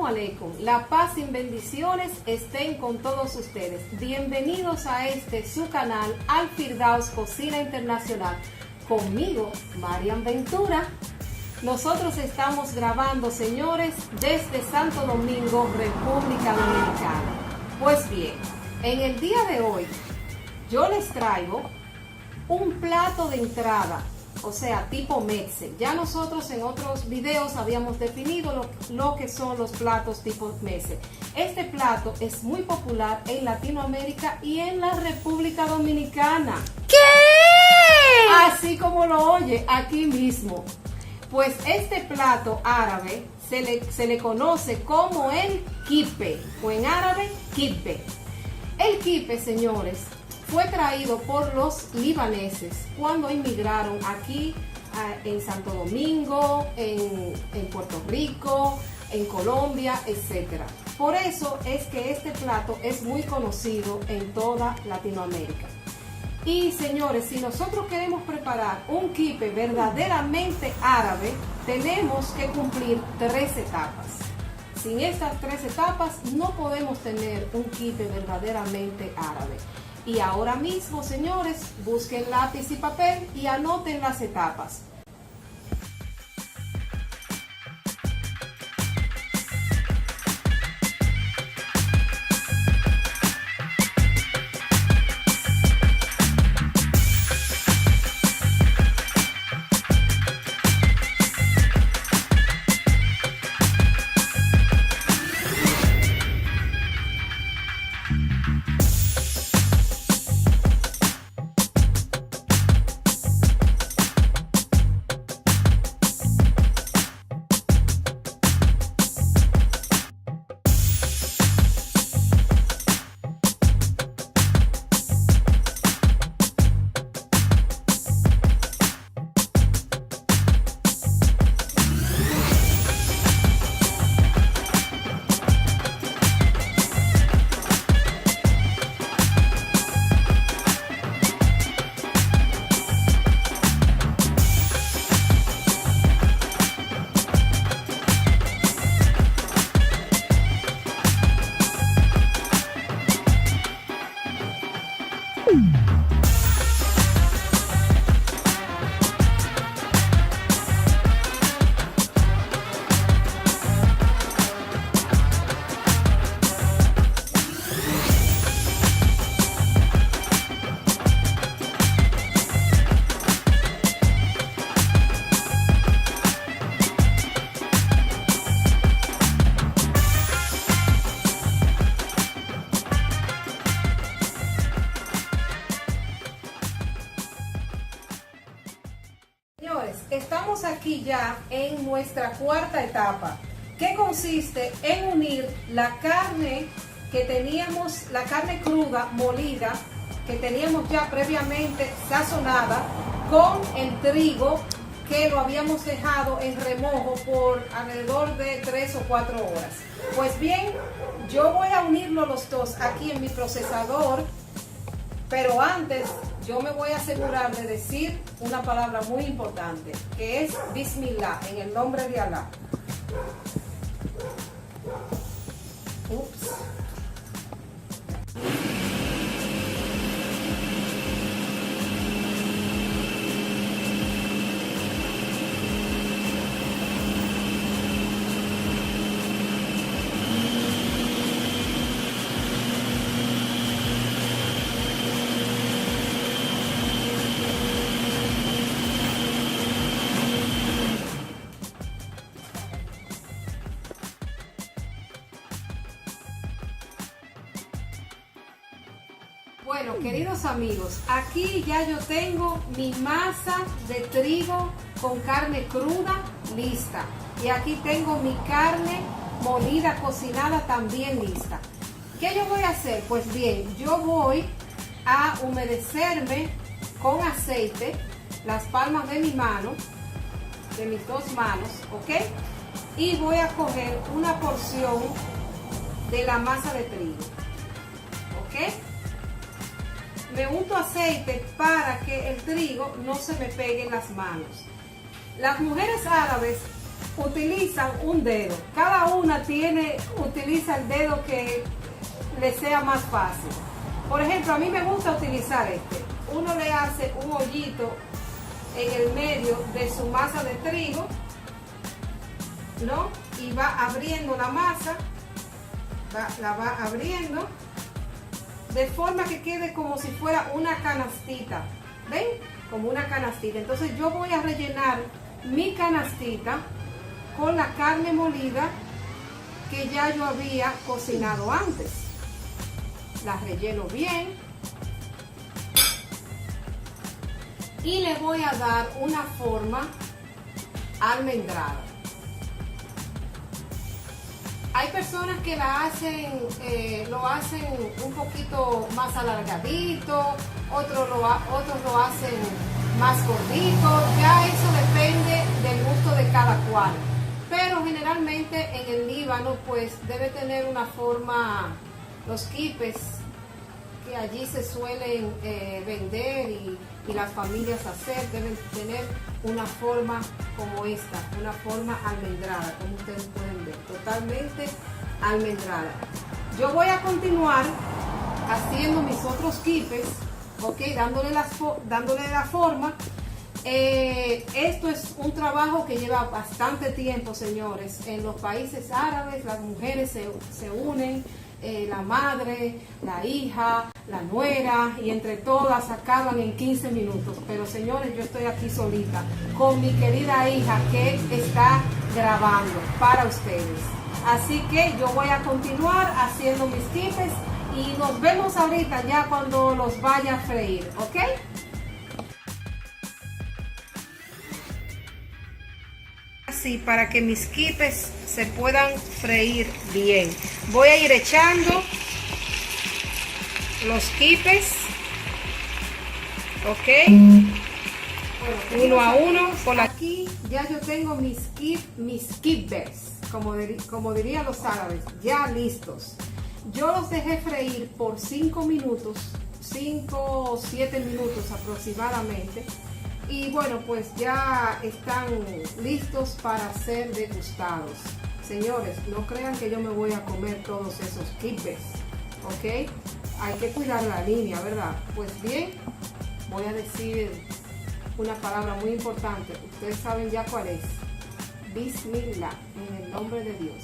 Assalamu alaikum. La paz y bendiciones estén con todos ustedes. Bienvenidos a su canal Al Firdaus Cocina Internacional. Conmigo, Marian Ventura. Nosotros estamos grabando, señores, desde Santo Domingo, República Dominicana. Pues bien, en el día de hoy, yo les traigo un plato de entrada, o sea, tipo meze. Ya nosotros en otros videos habíamos definido lo que son los platos tipo meze. Este plato es muy popular en Latinoamérica y en la República Dominicana. ¿Qué? Así como lo oye, aquí mismo. Pues este plato árabe se le conoce como el kipe, o en árabe, kipe. El kipe, señores, fue traído por los libaneses cuando inmigraron aquí en Santo Domingo, en Puerto Rico, en Colombia, etc. Por eso es que este plato es muy conocido en toda Latinoamérica. Y señores, si nosotros queremos preparar un kipe verdaderamente árabe, tenemos que cumplir 3 etapas. Sin estas 3 etapas no podemos tener un kipe verdaderamente árabe. Y ahora mismo, señores, busquen lápiz y papel y anoten las etapas. Estamos aquí ya en nuestra 4ª etapa, que consiste en unir la carne que teníamos, la carne cruda, molida, que teníamos ya previamente sazonada, con el trigo que lo habíamos dejado en remojo por alrededor de 3 o 4 horas. Pues bien, yo voy a unirlo los dos aquí en mi procesador, pero antes yo me voy a asegurar de decir una palabra muy importante, que es Bismillah, en el nombre de Alá. Ups. Bueno, queridos amigos, aquí ya yo tengo mi masa de trigo con carne cruda lista. Y aquí tengo mi carne molida, cocinada, también lista. ¿Qué yo voy a hacer? Pues bien, yo voy a humedecerme con aceite las palmas de mi mano, de mis 2 manos, ¿ok? Y voy a coger una porción de la masa de trigo, ¿ok? Me unto aceite para que el trigo no se me pegue en las manos. Las mujeres árabes utilizan un dedo. Cada una utiliza el dedo que le sea más fácil. Por ejemplo, a mí me gusta utilizar este. Uno le hace un hoyito en el medio de su masa de trigo, ¿no? Y va abriendo la masa, la va abriendo de forma que quede como si fuera una canastita. ¿Ven? Como una canastita. Entonces yo voy a rellenar mi canastita con la carne molida que ya yo había cocinado antes. La relleno bien y le voy a dar una forma almendrada. Hay personas que lo hacen un poquito más alargadito, otros lo hacen más gordito, ya eso depende del gusto de cada cual. Pero generalmente en el Líbano pues debe tener una forma, los quipes que allí se suelen vender y las familias hacer, deben tener una forma como esta, una forma almendrada, como ustedes pueden ver, totalmente almendrada. Yo voy a continuar haciendo mis otros quipes, ok, dándole la forma. Esto es un trabajo que lleva bastante tiempo, señores. En los países árabes las mujeres se unen, la madre, la hija, la nuera, y entre todas acaban en 15 minutos. Pero señores, yo estoy aquí solita con mi querida hija que está grabando para ustedes. Así que yo voy a continuar haciendo mis quipes y nos vemos ahorita ya cuando los vaya a freír, ¿ok? Así, para que mis quipes se puedan freír bien, voy a ir echando los quipes, ok, bueno, uno a uno. Por aquí ya yo tengo mis quipes, como dirían los árabes, ya listos. Yo los dejé freír por 5 minutos, 5 o 7 minutos aproximadamente. Y bueno, pues ya están listos para ser degustados. Señores, no crean que yo me voy a comer todos esos quipes, ¿ok? Hay que cuidar la línea, ¿verdad? Pues bien, voy a decir una palabra muy importante. Ustedes saben ya cuál es. Bismillah, en el nombre de Dios.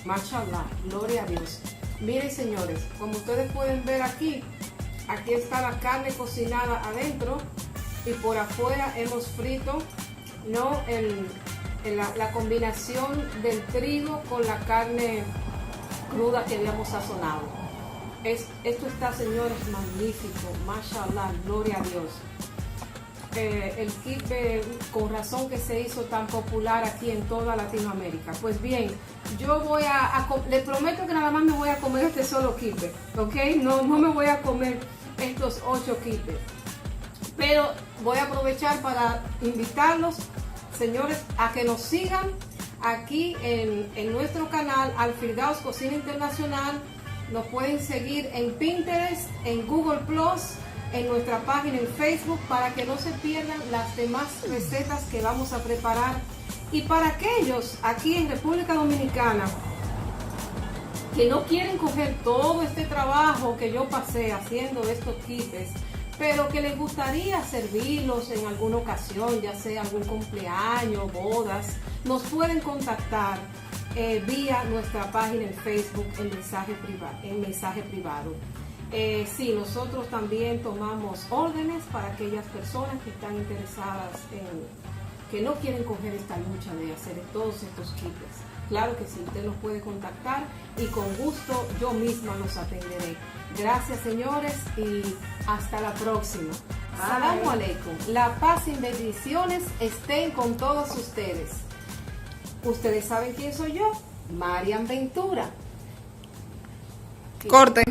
Mashallah, gloria a Dios. Miren, señores, como ustedes pueden ver aquí está la carne cocinada adentro y por afuera hemos frito, ¿no? la combinación del trigo con la carne cruda que habíamos sazonado. Esto está, señores, magnífico. Mashallah, gloria a Dios. El kipe, con razón que se hizo tan popular aquí en toda Latinoamérica. Pues bien, yo les prometo que nada más me voy a comer este solo kipe, ¿ok? No me voy a comer estos 8 quipes. Pero voy a aprovechar para invitarlos, señores, a que nos sigan aquí en nuestro canal Al Firdaus Cocina Internacional. Nos pueden seguir en Pinterest, en Google Plus, en nuestra página en Facebook, para que no se pierdan las demás recetas que vamos a preparar. Y para aquellos aquí en República Dominicana que no quieren coger todo este trabajo que yo pasé haciendo estos quipes, pero que les gustaría servirlos en alguna ocasión, ya sea algún cumpleaños, bodas, nos pueden contactar vía nuestra página en Facebook en mensaje privado. Sí, nosotros también tomamos órdenes para aquellas personas que están interesadas que no quieren coger esta lucha de hacer todos estos quipes. Claro que sí, usted nos puede contactar y con gusto yo misma los atenderé. Gracias, señores, y hasta la próxima. Salamu alaikum. La paz y bendiciones estén con todos ustedes. Ustedes saben quién soy yo, Marian Ventura. Corte.